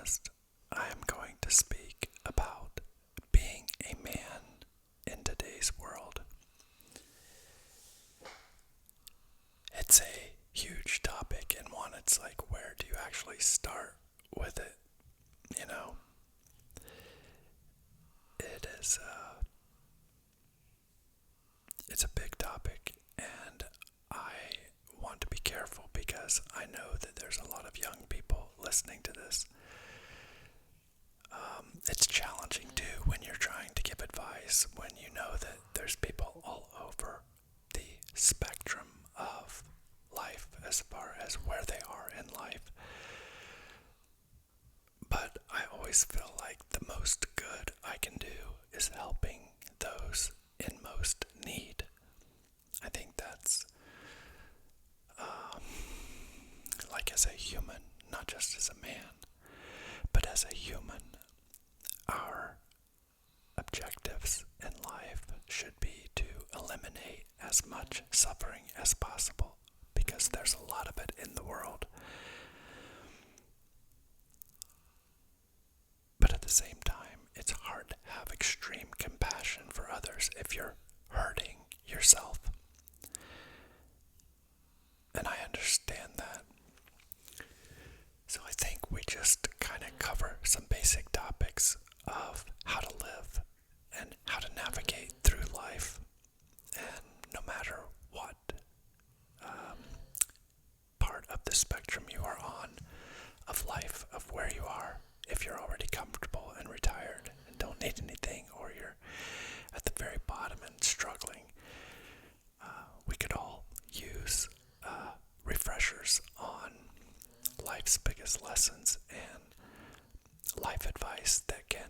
podcast, I am going to speak about being a man in today's world. It's a huge topic, and one, it's like, where do you actually start with it? You know, it is, it's a big topic, and I want to be careful because I know that there's a lot of young people listening to this. It's challenging too when you're trying to give advice, when you know that there's people all over the spectrum of life as far as where they are in life. But I always feel like the most good I can do is helping those in most need. I think that's like as a human, not just as a man, but as a human, our objectives in life should be to eliminate as much suffering as possible, because there's a lot of it in the world. But at the same time, it's hard to have extreme compassion for others if you're hurting yourself. And I understand that. So I think we just kind of cover some basic topics of how to live and how to navigate through life. And no matter what part of the spectrum you are on of life, of where you are, if you're already comfortable and retired and don't need anything, or you're at the very bottom and struggling, we could all use refreshers on life's biggest lessons and life advice that can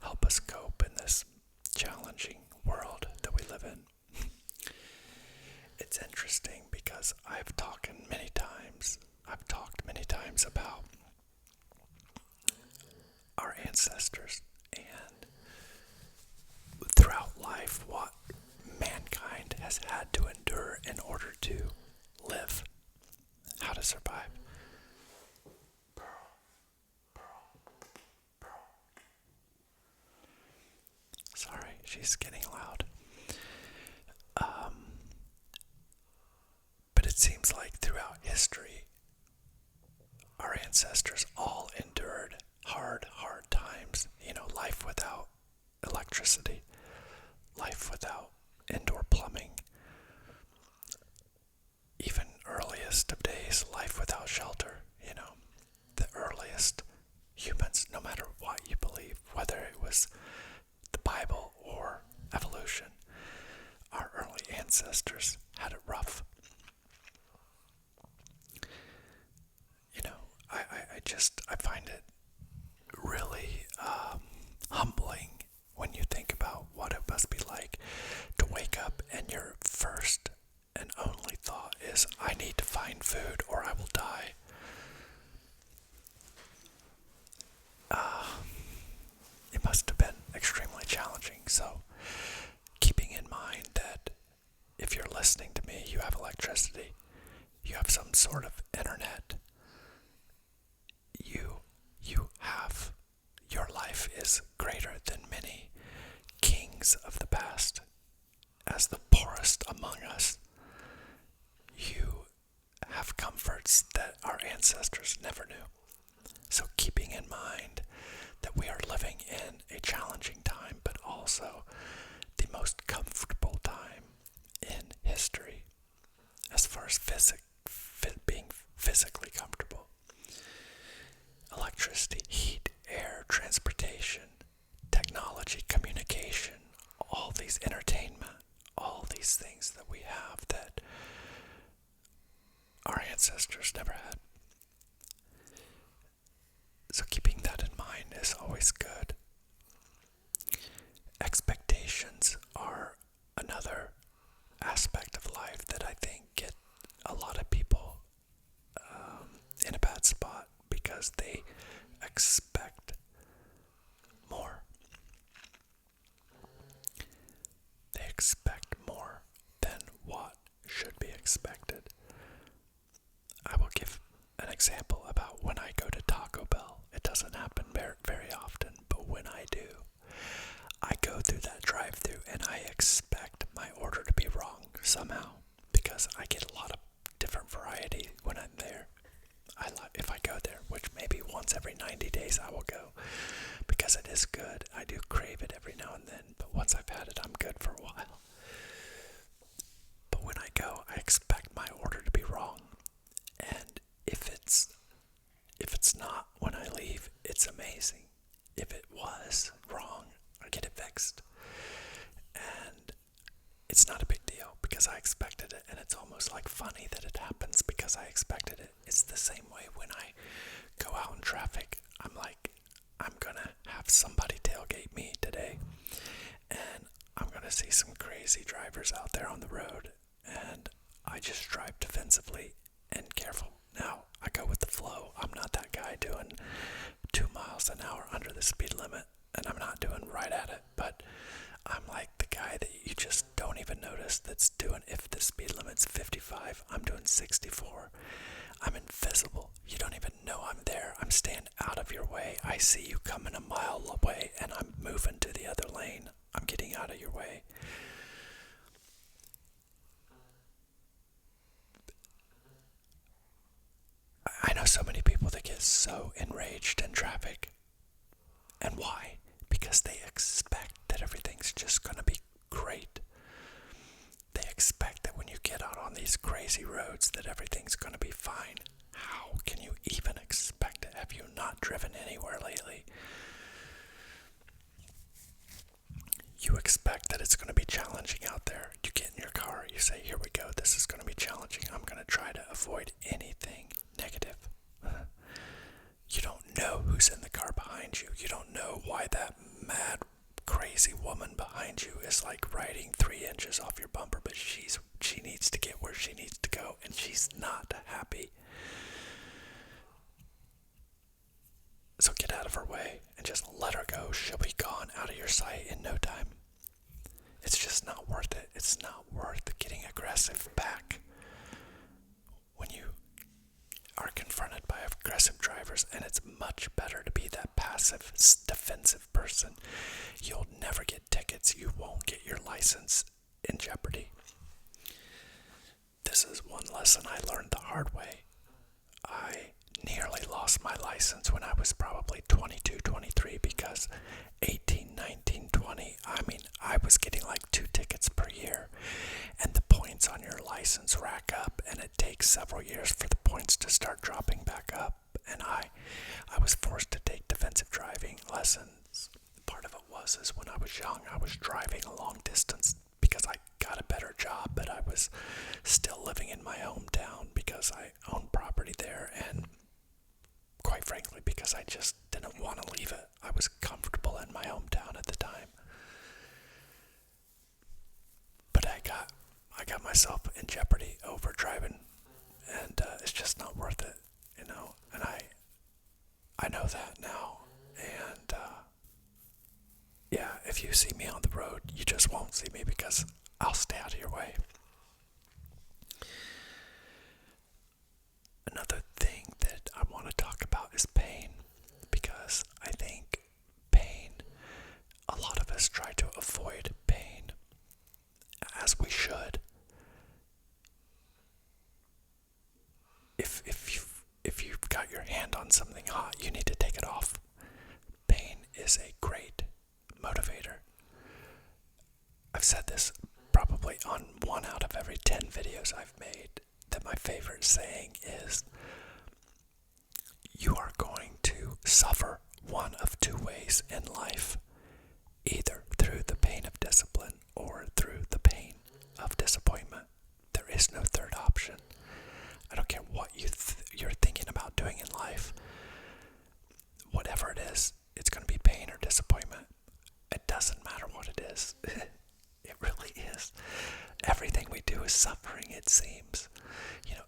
help us cope in this challenging world that we live in. It's interesting because I've talked many times about our ancestors and throughout life what mankind has had to endure in order to live, how to survive. Sorry, she's getting loud. But it seems like throughout history, our ancestors all endured hard times. You know, life without electricity, life without indoor plumbing, even earliest of days, life without shelter. You know, the earliest humans, no matter what you believe, whether it was the Bible or evolution, our early ancestors had it rough. You know, I find it really humbling when you think about what it must be like to wake up and your first and only thought is, I need to find food or I will die. It must have been extremely challenging. So, keeping in mind that if you're listening to me, you have electricity, you have some sort of internet, you have, your life is greater than many kings of the past. As the poorest among us, you have comforts that our ancestors never knew. So keeping in mind that we are living in a challenging time, but also the most comfortable time in history as far as being physically comfortable. Electricity, heat, air, transportation, technology, communication, all these entertainment, all these things that we have that our ancestors never had. So keeping that in mind is always good. Expectations are another aspect of life that I think get a lot of people in a bad spot because they expect more. They expect more than what should be expected. I will give an example about when I go to Taco Bell. It doesn't happen is good. I do crave it every now and then, but once I've had it, I'm good for a while. But when I go, I expect my order to be wrong. And if it's not when I leave, it's amazing. If it was wrong, I get it fixed. And it's not a big deal because I expected it, and it's almost like funny that it happens because I expected it. It's the same way when I go out in traffic. I'm like, I'm gonna have somebody tailgate me today, and I'm gonna see some crazy drivers out there on the road, and I just drive defensively and careful. Now, I go with the flow. I'm not that guy doing 2 miles an hour under the speed limit, and I'm not doing right at it, but I'm like the guy that you just don't even notice that's doing, if the speed limit's 55, I'm doing 64. I'm invisible. You don't even know I'm there. I'm staying out of your way. I see you coming a mile away, and I'm moving to the other lane. I'm getting out of your way. I know so many people that get so enraged in traffic. And why? Because they expect that everything's just going to be great. They expect that when you get out on these crazy roads that everything's going to be fine. How can you even expect it? Have you not driven anywhere lately? You expect that it's going to be challenging out there. You get in your car, you say, here we go, this is going to be challenging. I'm going to try to avoid anything negative. You don't know who's in the car behind you. You don't know why that mad, crazy woman behind you is like riding 3 inches off your bumper, but she needs to get where she needs to go, and she's not happy. So get out of her way and just let her go. She'll be gone out of your sight in no time. It's just not worth it. It's not worth getting aggressive back when you are confronted by aggressive drivers, and it's much better to be that passive, defensive person. You'll never get tickets. You won't get your license in jeopardy. This is one lesson I learned the hard way. I nearly lost my license when I was probably 22, 23 because 18, 19, 20, I was getting like 2 tickets per year, and the points on your license rack up, and it takes several years for the points to start dropping back up, and I was forced to take defensive driving lessons. Part of it is when I was young, I was driving a long distance because I got a better job, but I was still living in my hometown because I owned property there, and quite frankly, because I just didn't want to leave it. I was comfortable in my hometown at the time. But I got myself in jeopardy over driving, and it's just not worth it, and I know that now, and yeah, if you see me on the road, you just won't see me because I'll stay out of your way. Another thing that I want to talk about is pain, because I think pain, a lot of us try to avoid pain, as we should. If you've got your hand on something hot, you need to take it off. Pain is a great motivator. I've said this probably on 1 out of every 10 videos I've made, that my favorite saying is, you are going to suffer one of 2 ways in life, either through the pain of discipline or through the pain of disappointment. There is no third option. I don't care what you're thinking about doing in life. Whatever it is, it's going to be pain or disappointment. It doesn't matter what it is. It really is. Everything we do is suffering, it seems.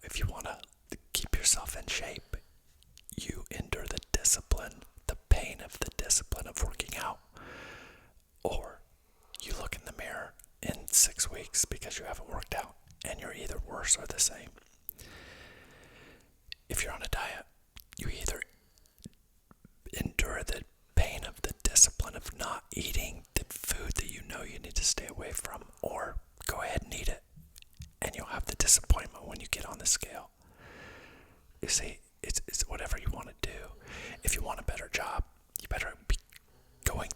If you want to keep yourself in shape, you endure the discipline, the pain of the discipline of working out. Or you look in the mirror in 6 weeks because you haven't worked out, and you're either worse or the same. If you're on a diet, you either endure the pain of the discipline of not eating the food that you know you need to stay away from, or go ahead and eat it, and you'll have the disappointment when you get on the scale. You see, it's whatever you want to do. If you want a better job, you better be going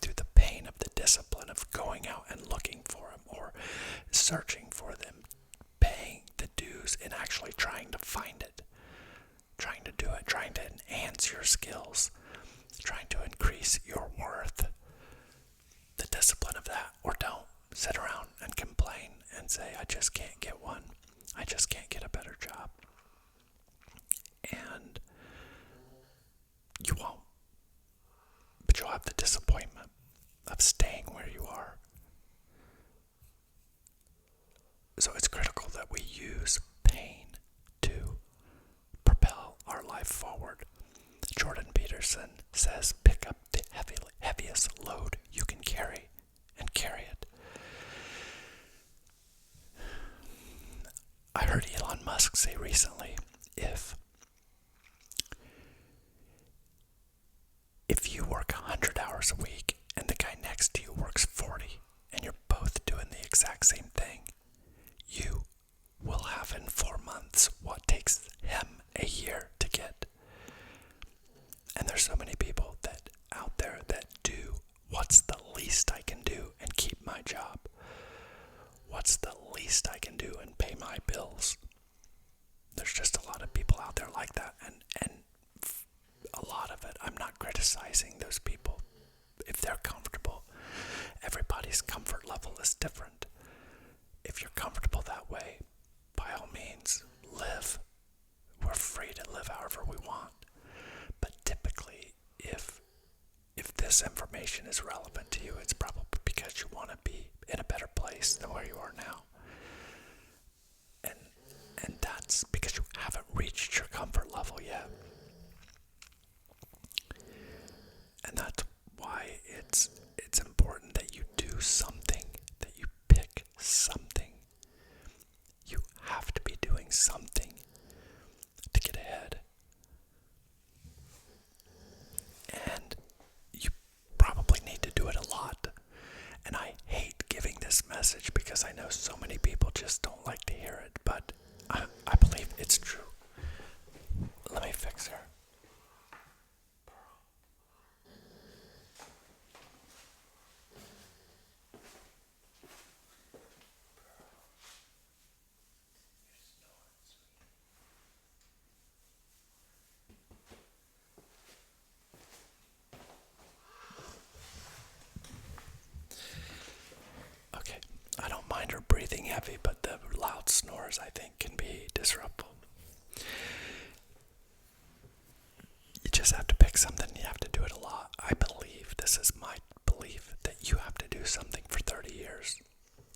bills, trying to increase your worth. The discipline of that, or don't sit around and complain and say, I just can't get one. I just can't get a better job. And you won't. But you'll have the disappointment of staying where you are. So it's critical that we use pain to propel our life forward. Jordan Peterson says, pick up the heaviest load you can carry and carry it. I heard Elon Musk say recently, if you work 100 hours a week and the guy next to you works 40 and you're both doing the exact same thing, you will have in 4 months what takes him a year to get. And there's so many people that out there that do what's the least I can do and keep my job. What's the least I can do and pay my bills? There's just a lot of people out there like that, and a lot of it, I'm not criticizing those people. If they're comfortable, everybody's comfort level is different. If you're comfortable that way, by all means, live. We're free to live however we want. But typically, if this information is relevant to you, it's probably because you want to be in a better place than where you are now. And that's because you haven't reached your comfort level yet. And that's why it's important that you do something, that you pick something. You have to be doing something to get ahead. And you probably need to do it a lot. And I hate giving this message because I know so many people just don't like to hear it, but I believe it's true. Let me fix her. Okay, I don't mind her breathing heavy, but the loud snores, I think, can be disruptive. You just have to pick something, you have to do it a lot. I believe, this is my belief, that you have to do something for 30 years.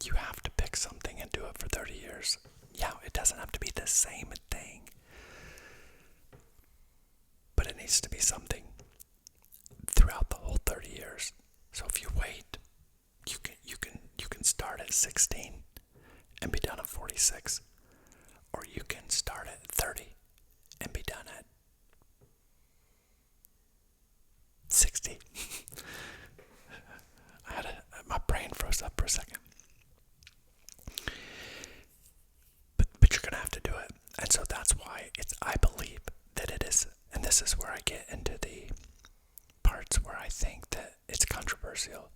You have to pick something and do it for 30 years. Yeah, it doesn't have to be the same thing, but it needs to be something throughout the whole 30 years. So if you wait, you can start at 16 and be done at 46, or you can start at 30 and be done at 60. My brain froze up for a second. But you're gonna have to do it, and so that's why I believe that it is, and this is where I get into the parts where I think that it's controversial.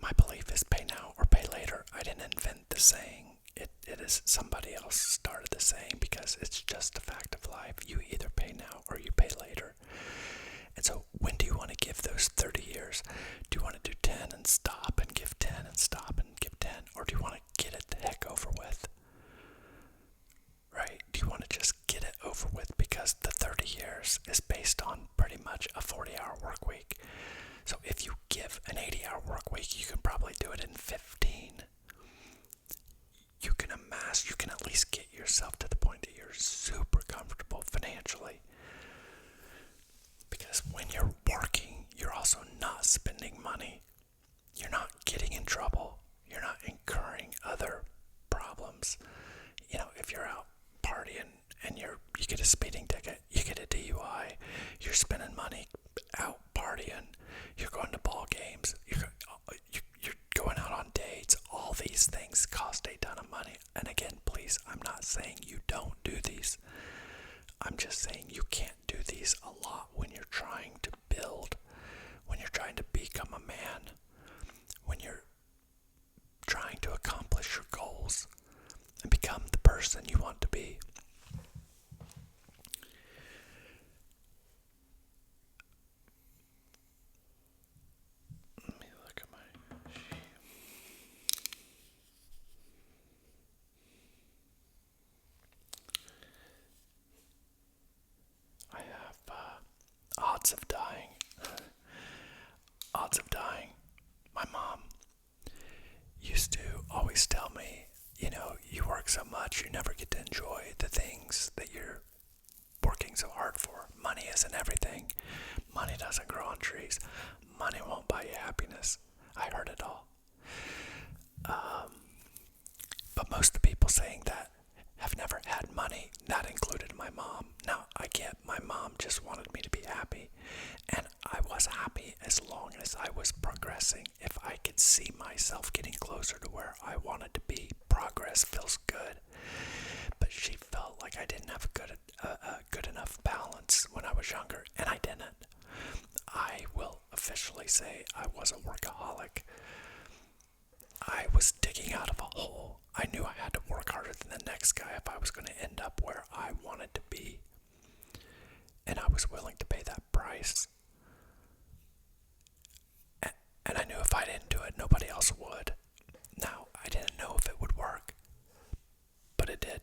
My belief is pay now or pay later. I didn't invent the saying. It is somebody else started the saying because it's just a fact of life. You either pay now or you pay later. And so when do you want to give those 30 years? Do you want to do 10 and stop and give 10 and stop and give 10? Or do you want to get it the heck over with? Right? Do you want to just get it over with? Because the 30 years is based on pretty much a 40-hour work week. So if you give an 80-hour work week, you can probably do it in 15. You can amass, you can at least get yourself to the point that you're super comfortable financially. Because when you're working, you're also not spending money. You're not getting in trouble. You're not incurring other problems. You know, if you're out partying and you get a speeding ticket, you get a DUI, you're spending money out partying, you're going to ball games, you're going out on dates. All these things cost a ton of money. And again, please, I'm not saying you don't do these. I'm just saying you can't do these a lot when you're trying to build, when you're trying to become a man, when you're trying to accomplish your goals and become the person you want to be. dying. Odds of dying. My mom used to always tell me, you work so much, you never get to enjoy the things that you're working so hard for. Money isn't everything. Money doesn't grow on trees. Money won't buy you happiness. I heard it all. But most of the people saying that have never had money. That included my mom. Now, I get my mom just wanted me to be happy. And I was happy as long as I was progressing. If I could see myself getting closer to where I wanted to be, progress feels good. But she felt like I didn't have a good enough balance when I was younger, and I didn't. I will officially say I was a workaholic. I was digging out of a hole. I knew I had to work harder than the next guy if I was going to end up where I wanted to be. And I was willing to pay that price. And I knew if I didn't do it, nobody else would. Now, I didn't know if it would work, but it did.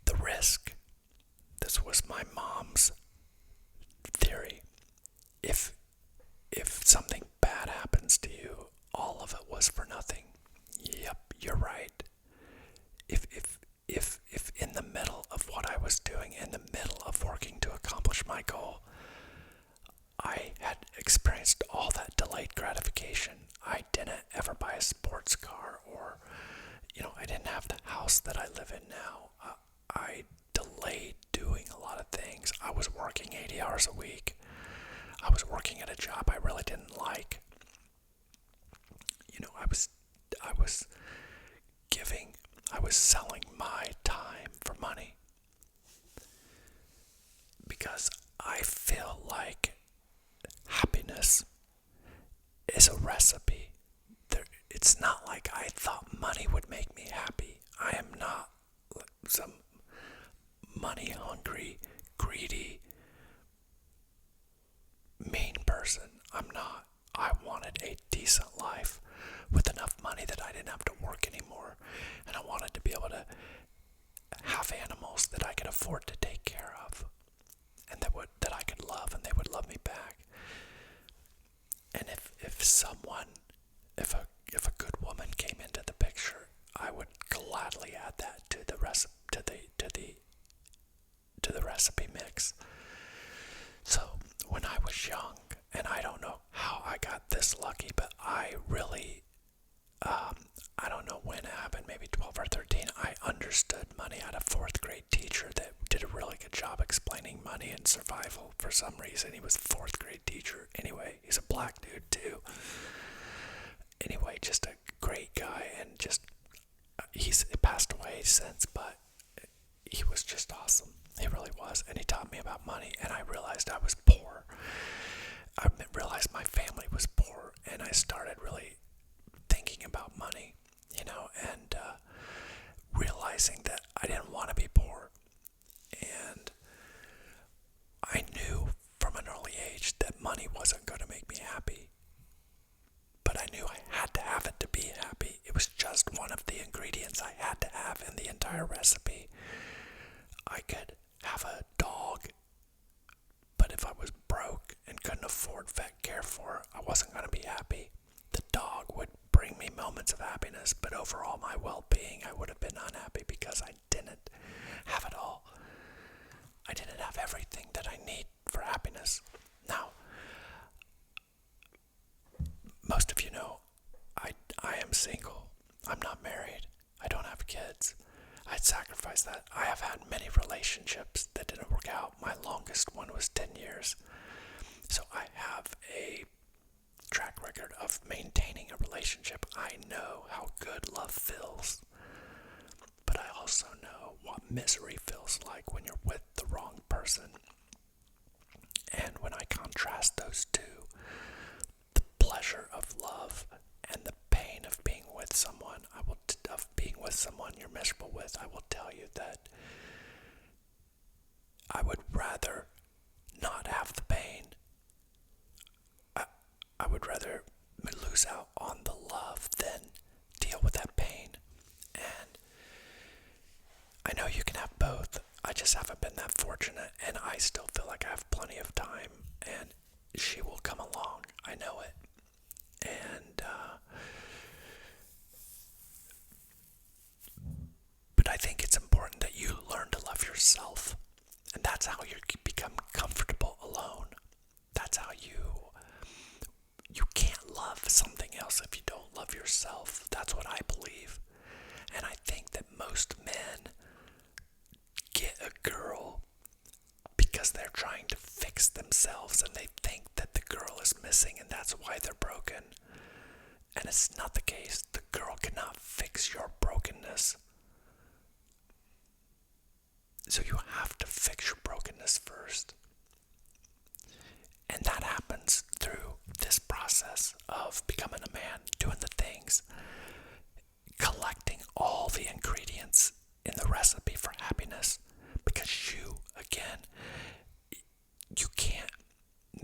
The risk. This was my mom's theory. If something bad happens to you, all of it was for nothing. Yep, you're right. If in the middle of what I was doing, in the middle of working to accomplish my goal, I had experienced all that delayed gratification. I didn't ever buy a sports car, or, I didn't have the house that I live in now. I delayed doing a lot of things. I was working 80 hours a week. I was working at a job I really didn't like. I was selling my time for money. Because I feel like happiness is a recipe. It's not like I thought money would make me happy. I am not some money-hungry, greedy, mean person. I'm not. I wanted a decent life with enough money that I didn't have to work anymore. And I wanted to be able to have animals that I could afford to take care of, and that I could love, and they would love me back. And if a good woman came into the picture, I would gladly add that to the recipe mix. So when I was young, and I don't know how I got this lucky, but I really, I don't know when it happened, maybe 12 or 13, I understood money. I had a 4th grade teacher that did a really good job explaining money and survival for some reason. He was a 4th grade teacher. Anyway, he's a black dude too. Anyway, just a great guy, and he's passed away since, but he was just awesome. He really was. And he taught me about money, and I realized I was poor. I realized my family was poor, and I started really thinking about money, and realizing that I didn't want to be poor. And I knew from an early age that money wasn't going to make me happy. But I knew I had to have it to be happy. It was just one of the ingredients I had to have in the entire recipe. I could have a dog, but if I was broke and couldn't afford vet care for it, I wasn't going to be happy. The dog would bring me moments of happiness, but overall my well-being, I would have been unhappy because I didn't have it all. I didn't have everything that I need for happiness. Now, most of you know, I am single. I'm not married. I don't have kids. I'd sacrifice that. I have had many relationships that didn't work out. My longest one was 10 years. So I have a track record of maintaining a relationship. I know how good love feels. But I also know what misery feels like when you're with the wrong person. And when I contrast those two, the pleasure of love and the pain of being with someone, you're miserable with, I will tell you that I would rather not have the pain. I would rather lose out on the love than deal with that pain. And I know you can have both. I just haven't been that fortunate, and I still feel like I have That's how you become comfortable alone. That's how you can't love something else if you don't love yourself. That's what I believe. And I think that most men get a girl because they're trying to fix themselves and they think that the girl is missing and that's why they're broken. And it's not the case. The girl cannot fix your brokenness. So you have to fix your brokenness first. And that happens through this process of becoming a man, doing the things, collecting all the ingredients in the recipe for happiness. Because you, again, you can't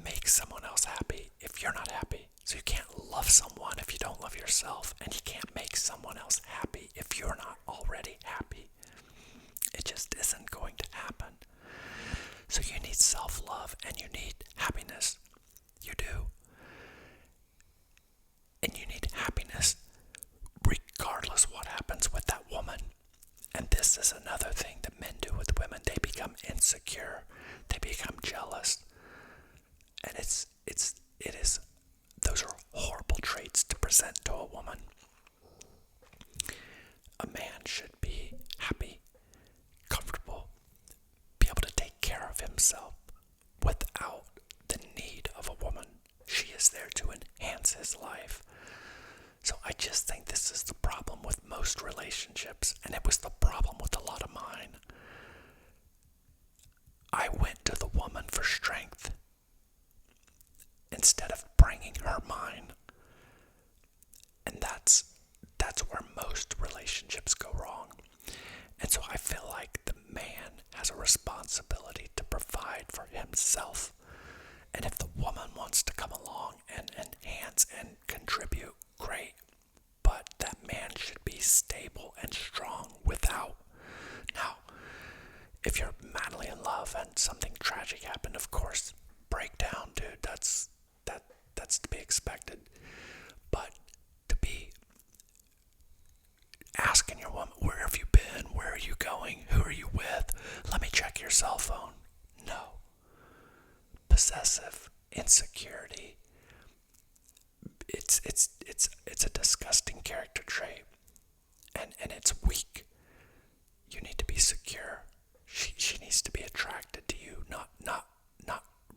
make someone else happy if you're not happy. So you can't love someone if you don't love yourself. And you can't make someone else happy if you're not already happy. It just isn't going to happen. So you need self-love and you need happiness. You do. And you need happiness regardless what happens with that woman. And this is another thing that men do with women. They become insecure. They become jealous. And it is those are horrible traits to present to a woman. A man should be happy, comfortable, be able to take care of himself without the need of a woman. She is there to enhance his life. So I just think this is the problem with most relationships, and it was the problem with a lot of mine. I went to the woman for strength instead of bringing her mine. And that's where most relationships go wrong. And so I feel like the man has a responsibility to provide for himself. And if the woman wants to come along and enhance and contribute, great. But that man should be stable and strong without. Now, if you're madly in love and something tragic happened, of course, break down, dude. That's to be expected. But to be asking your woman, where have you been? Where are you going? Who are you with? Let me check your cell phone. No. Possessive insecurity. It's a disgusting character trait. And it's weak. You need to be secure. She needs to be attracted to you, not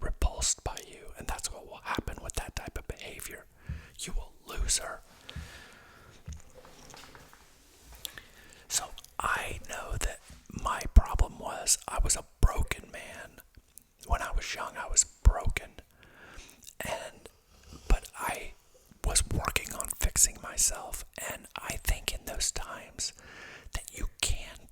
repulsed by you. And that's what will happen with that type of behavior. You will lose her. So I know that my problem was I was a broken man. When I was young, I was broken. But I was working on fixing myself. And I think in those times that you can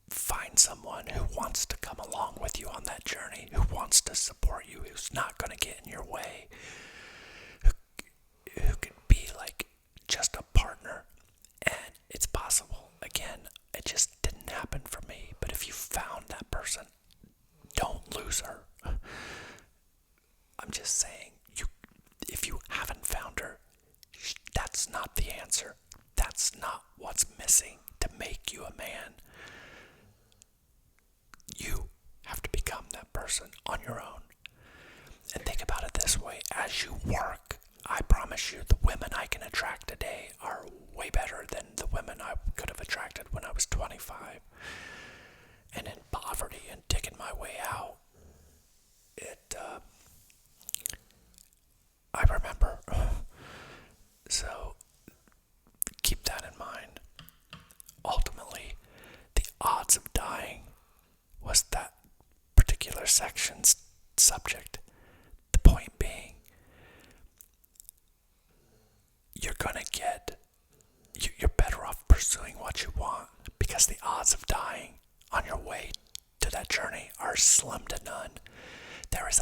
find someone who wants to come along with you on that journey, who wants to support you, who's not going to get in your way, who could be like just a partner. And it's possible. Again, it just didn't happen for me. But if you found that person, don't lose her. I'm just saying, if you haven't found her, that's not the answer. That's not what's missing to make you a man. You have to become that person on your own. And think about it this way. As you work, I promise you the women I can attract today are way better than the women I could have attracted when I was 25. And in poverty and digging my way out, I remember. So keep that in mind. Ultimately, the odds of dying was that particular section's subject. The point being, you're better off pursuing what you want, because the odds of dying on your way to that journey are slim to none. There is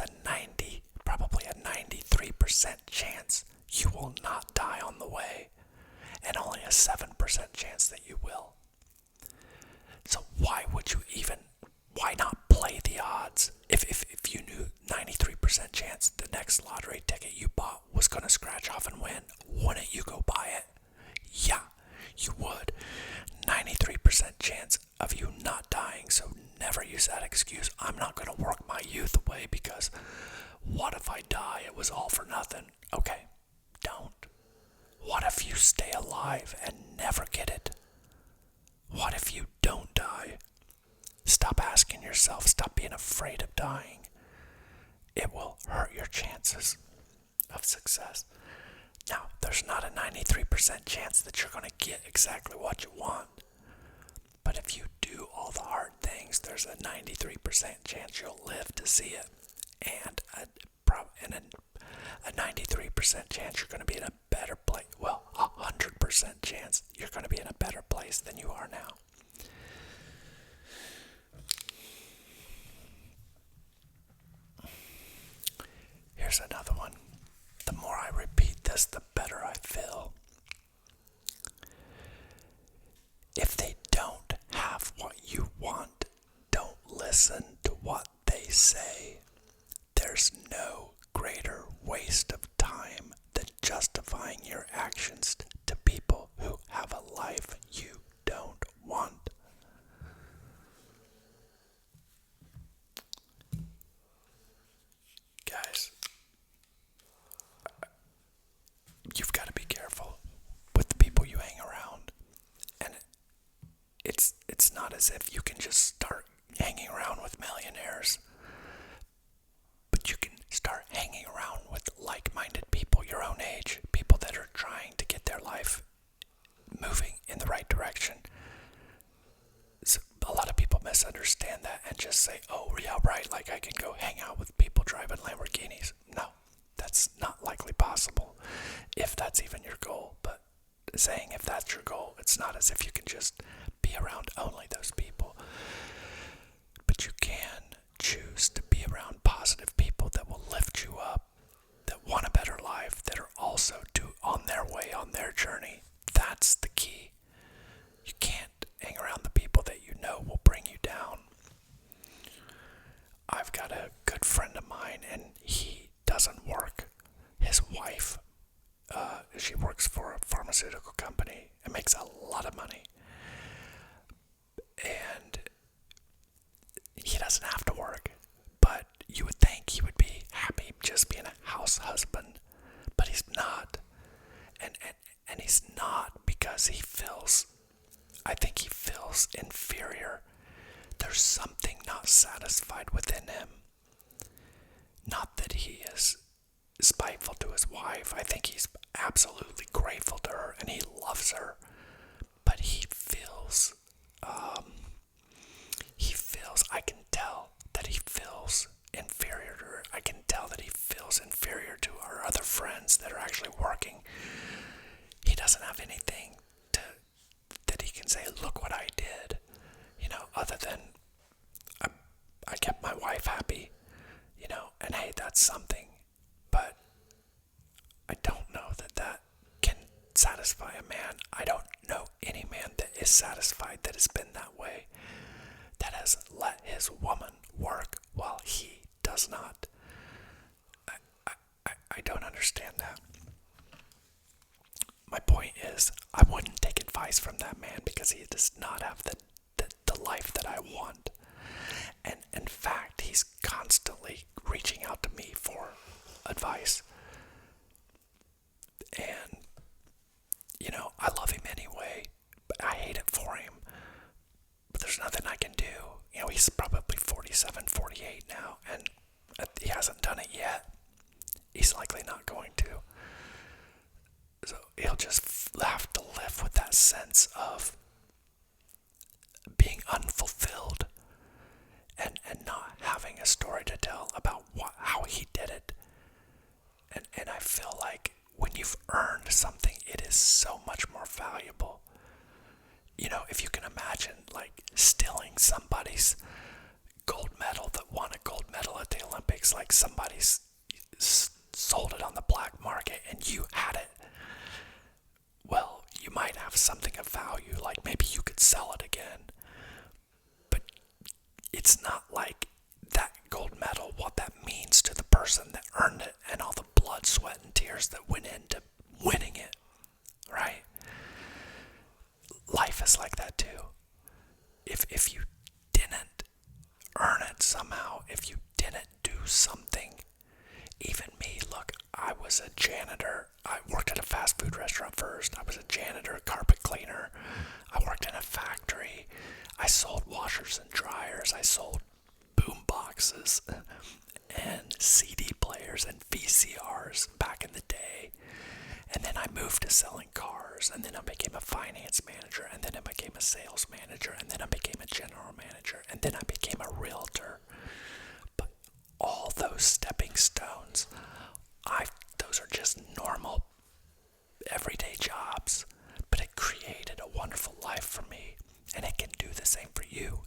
probably a 93% chance you will not die on the way, and only a 7% chance that you will. So why not play the odds? If you knew 93% chance the next lottery ticket you bought was going to scratch off and win, wouldn't you go buy it? Yeah, you would. 93% chance of you not dying, so never use that excuse. I'm not going to work my youth away because what if I die? It was all for nothing. Okay, don't. What if you stay alive and never get it? What if you don't die? Stop asking yourself, stop being afraid of dying. It will hurt your chances of success. Now, there's not a 93% chance that you're going to get exactly what you want. But if you do all the hard things, there's a 93% chance you'll live to see it. And a 93% chance you're going to be in a better place. Well, 100% chance you're going to be in a better place than you are now. Here's another one. The more I repeat this, the better I feel. If they don't have what you want, don't listen to what they say. There's no greater waste of time than justifying your actions to people who have a life you don't want. Guys, you've got to be careful with the people you hang around. And it's not as if you can just start hanging around with millionaires. But you can start hanging around with like-minded people your own age, people that are trying to get their life moving in the right direction. So a lot of people misunderstand that and just say, oh, yeah, right, like I can go hang out with people driving Lamborghinis. No, that's not likely possible, if that's even your goal. But saying if that's your goal, it's not as if you can just be around only those people. But you can choose to be around positive people that will lift you up, that want a better life, that are also on their way, on their journey. That's the key. You can't hang around the people that you know will bring you down. I've got a good friend of mine, and he doesn't work. His wife, she works for a pharmaceutical company and makes a lot of money. And he doesn't have to work, but you would think he would be happy just being a house husband, but he's not. And he's not because I think he feels inferior. There's something not satisfied within him. Not that he is spiteful to his wife. I think he's absolutely grateful to her and he loves her. But he feels, I can tell that he feels inferior to her. I can tell that he feels inferior to our other friends that are actually working. He doesn't have anything that he can say, look what I did, other than I kept my wife happy, and hey, that's something. But I don't know that can satisfy a man. I don't know any man that is satisfied that has been that way, that has let his woman work while he does not. I don't understand that. My point is, I wouldn't take advice from that man because he does not have the life that I want. And in fact, he's constantly reaching out to me for advice. And, I love him anyway, but I hate it for him. But there's nothing I can do. He's probably 47, 48 now, and he hasn't done it yet. He's likely not going to. So he'll just have to live with that sense of being unfulfilled and not having a story to tell about how he did it. And I feel like when you've earned something, it is so much more valuable. If you can imagine, like, stealing somebody's gold medal that won a gold medal at the Olympics, like somebody's sold it on the black market and you had it. Well, you might have something of value, like maybe you could sell it again. But it's not like that gold medal, what that means to the person that earned it and all the blood, sweat, and tears that went into winning it, right? Life is like that too. something. Even me, look, I was a janitor. I worked at a fast food restaurant first. I was a janitor, carpet cleaner. I worked in a factory. I sold washers and dryers. I sold boom boxes and CD players and VCRs back in the day. And then I moved to selling cars, and then I became a finance manager, and then I became a sales manager, and then I became a general manager, and then I became a realtor. But all those stepping stones, those are just normal, everyday jobs, but it created a wonderful life for me, and it can do the same for you.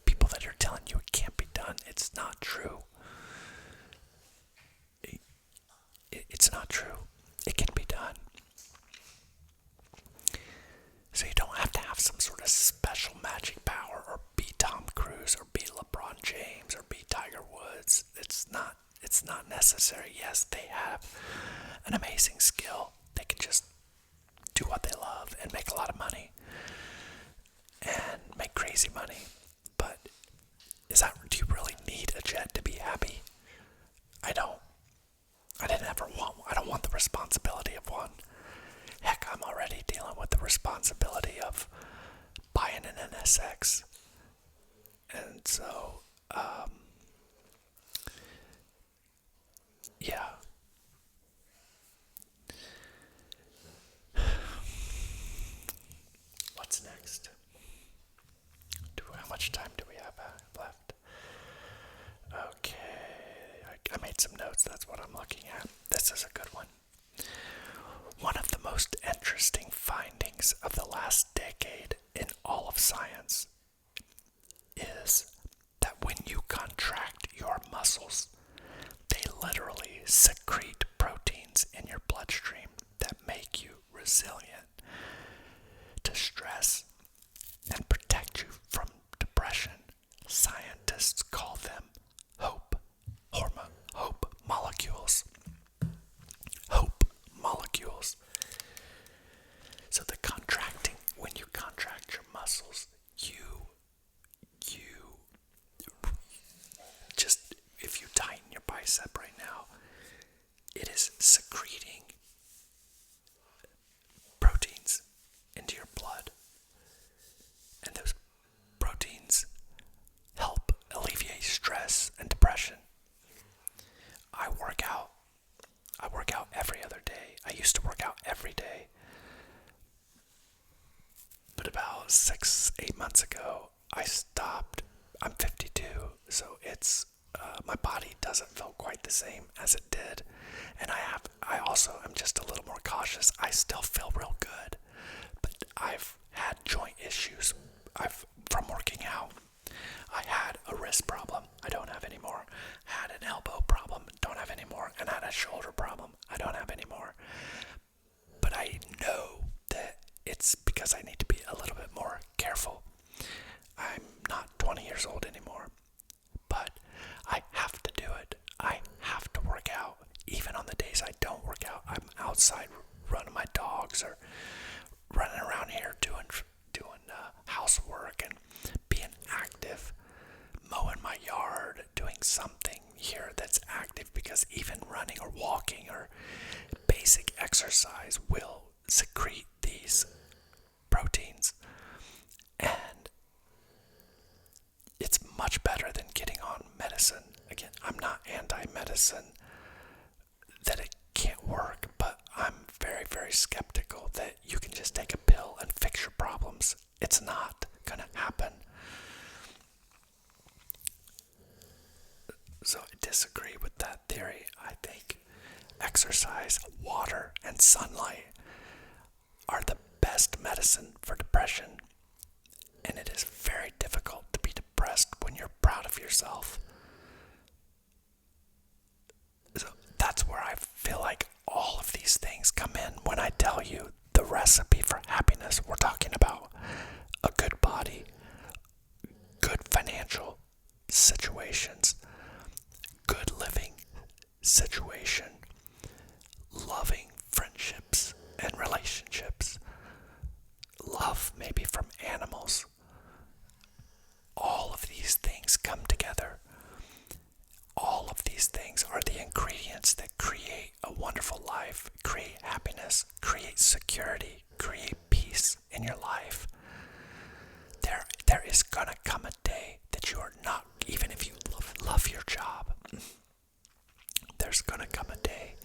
People that are telling you it can't be done, it's not true. It's not true. It can be done. So you don't have to have some sort of special magic power or be Tom Cruise or be LeBron James or be Tiger Woods. It's not necessary. Yes, they have an amazing skill. They can just do what they love and make a lot of money and make crazy money. But do you really need a jet to be happy? I don't. I don't want the responsibility of one. Heck, I'm already dealing with the responsibility of buying an NSX. And so, yeah. What's next? How much time do we have left? Okay, I made some notes. That's what I'm looking at. This is a good one. One of the most interesting findings of the last decade in all of science is that when you contract your muscles, they literally secrete proteins in your bloodstream that make you resilient to stress and protect you from depression. Scientists call them hope molecules. Hope molecules. So when you contract your muscles, you just, if you tighten your bicep right now, it is secreting proteins into your blood. And those proteins help alleviate stress and depression. I work out every other day. I used to work out every day. But about 6-8 months ago, I stopped. I'm 52, so it's my body doesn't feel quite the same as it did. And I also am just a little more cautious. I still feel real good, but I've had joint issues. From working out. I had a wrist problem. I don't have anymore. Had an elbow problem. Don't have anymore. And had a shoulder problem. I don't have anymore. But I know that it's because I need to be a little bit more careful. I'm not 20 years old anymore. But I have to do it. I have to work out. Even on the days I don't work out, I'm outside running my dogs or running around here doing housework and being active, mowing my yard, doing something here that's active, because even running or walking or basic exercise will secrete these proteins. And it's much better than getting on medicine. Again, I'm not anti-medicine that it can't work, but I'm very, very skeptical that you can just take a pill and fix your problems. It's not gonna happen. So I disagree with that theory. I think exercise, water, and sunlight are the best medicine for depression. And it is very difficult to be depressed when you're proud of yourself. So that's where I feel like all of these things come in when I tell you the recipe for happiness. We're talking about a good body, good financial situations, good living situation, loving friendships and relationships, love maybe from animals. All of these things come together. All of these things are the ingredients that create a wonderful life, create happiness, create security, create peace in your life. There is gonna come a day that you are not, even if you love your job, there's gonna come a day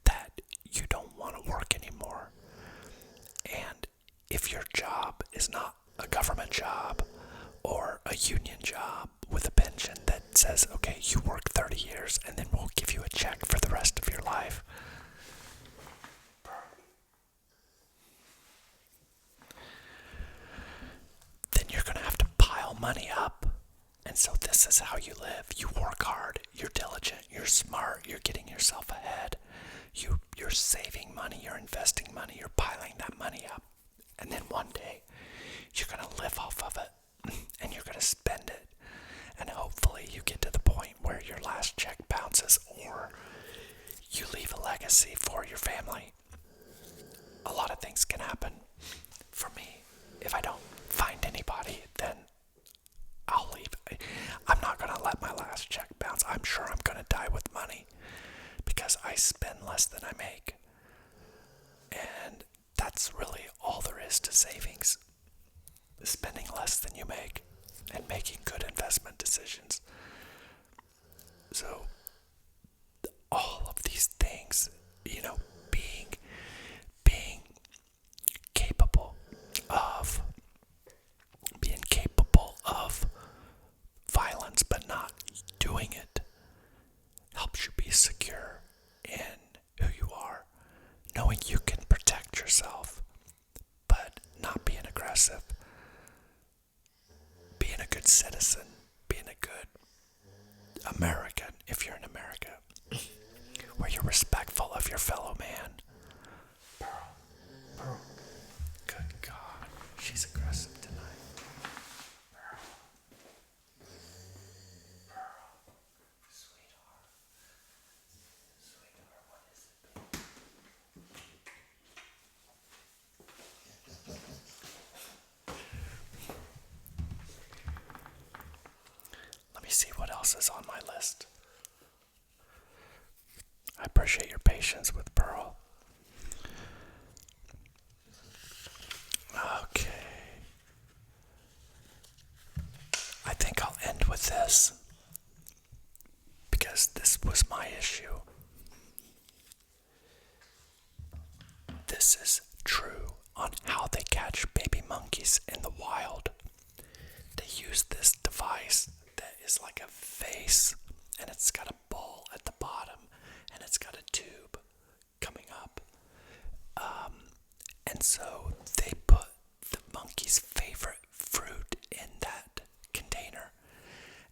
that you don't want to work anymore. And if your job is not a government job or a union job with a pension that says, okay, you work 30 years and then we'll give you a check for the rest of your life, then you're going to have to pile money up. And so this is how you live. You work hard, you're diligent, you're smart, you're getting yourself ahead. You're saving money, you're investing money, you're piling that money up. And then one day, you're going to live off of it, and you're going to spend it. And hopefully you get to the point where your last check bounces, or you leave a legacy for your family. A lot of things can happen. For me, if I don't find anybody, then I'll leave. I'm not going to let my last check bounce. I'm sure I'm going to die with money because I spend less than I make. And that's really all there is to savings. Spending less than you make and making good investment decisions. So all of these things, being capable of violence but not doing it helps you be secure in who you are, knowing you can protect yourself but not being aggressive, being a good citizen, being a good American if you're in America, where you're respectful of your fellow man. Pearl. Good God, she's aggressive tonight. Let me see what else is on my list. I appreciate your patience with Pearl. Okay. I think I'll end with this because this was my issue. This is true on how they catch baby monkeys in the wild. They use this device that is like a vase, and it's got a ball at the bottom, and it's got a tube coming up. And so they put the monkey's favorite fruit in that container.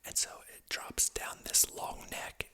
And so it drops down this long neck,